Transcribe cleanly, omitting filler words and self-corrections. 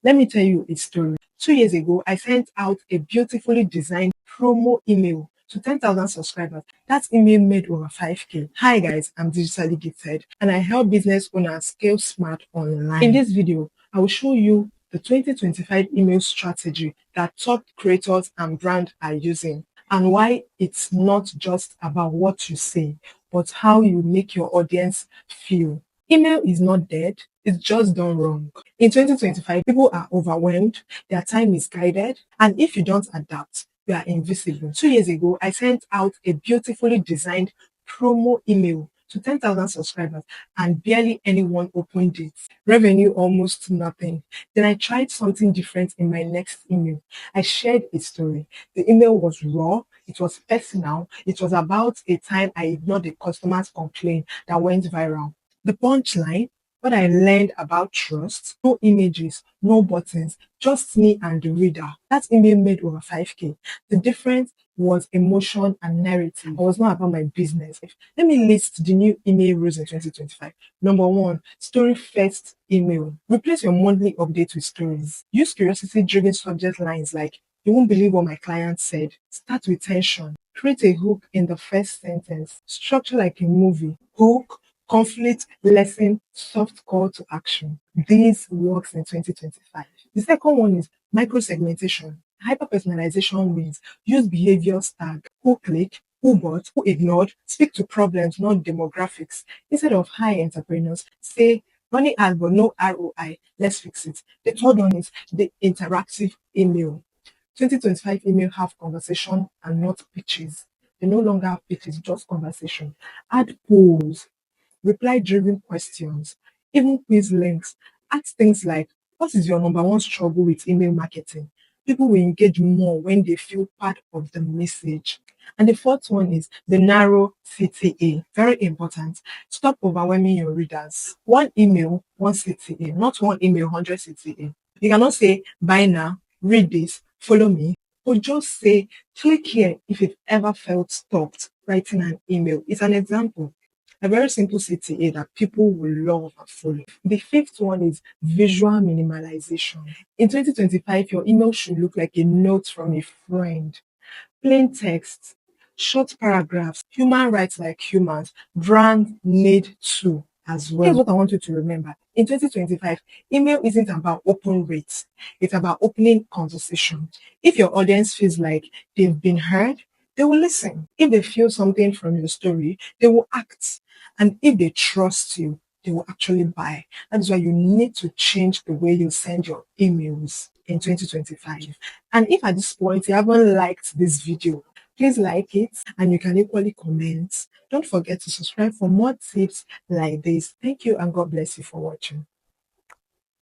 Let me tell you a story. 2 years ago, I sent out a beautifully designed promo email to 10,000 subscribers. That email made over 5K. Hi guys, I'm digitally gifted and I help business owners scale smart online. In this video, I will show you the 2025 email strategy that top creators and brands are using and why it's not just about what you say, but how you make your audience feel. Email is not dead, it's just done wrong. In 2025, people are overwhelmed, their time is guided, and if you don't adapt, you are invisible. 2 years ago, I sent out a beautifully designed promo email to 10,000 subscribers and barely anyone opened it. Revenue almost nothing. Then I tried something different in my next email. I shared a story. The email was raw, it was personal, it was about a time I ignored a customer's complaint that went viral. The punchline, what I learned about trust, no images, no buttons, just me and the reader. That email made over 5K. The difference was emotion and narrative. It was not about my business. Let me list the new email rules in 2025. Number one, story first email. Replace your monthly update with stories. Use curiosity-driven subject lines like, you won't believe what my client said. Start with tension. Create a hook in the first sentence. Structure like a movie. Hook, conflict, lesson, soft call to action. This works in 2025. The second one is micro-segmentation. Hyper-personalization wins. Use behaviors tag. Who click, who bought, who ignored. Speak to problems, not demographics. Instead of high entrepreneurs, say running ads but no ROI. Let's fix it. The third one is the interactive email. 2025 email have conversation and not pitches. They no longer have pitches, just conversation. Add polls, reply-driven questions, even quiz links. Ask things like, what is your number one struggle with email marketing? People will engage more when they feel part of the message. And the fourth one is the narrow CTA. Very important. Stop overwhelming your readers. One email, one CTA, not one email, 100 CTA. You cannot say, buy now, read this, follow me, or just say, click here if you've ever felt stopped writing an email. It's an example. A very simple CTA that people will love and follow. The fifth one is visual minimalization. In 2025, your email should look like a note from a friend. Plain text, short paragraphs, human rights like humans, brand need to as well. Here's what I want you to remember. In 2025, email isn't about open rates. It's about opening conversation. If your audience feels like they've been heard, they will listen. If they feel something from your story, they will act. And if they trust you, they will actually buy. That is why you need to change the way you send your emails in 2025. And if at this point you haven't liked this video, please like it and you can equally comment. Don't forget to subscribe for more tips like this. Thank you and God bless you for watching.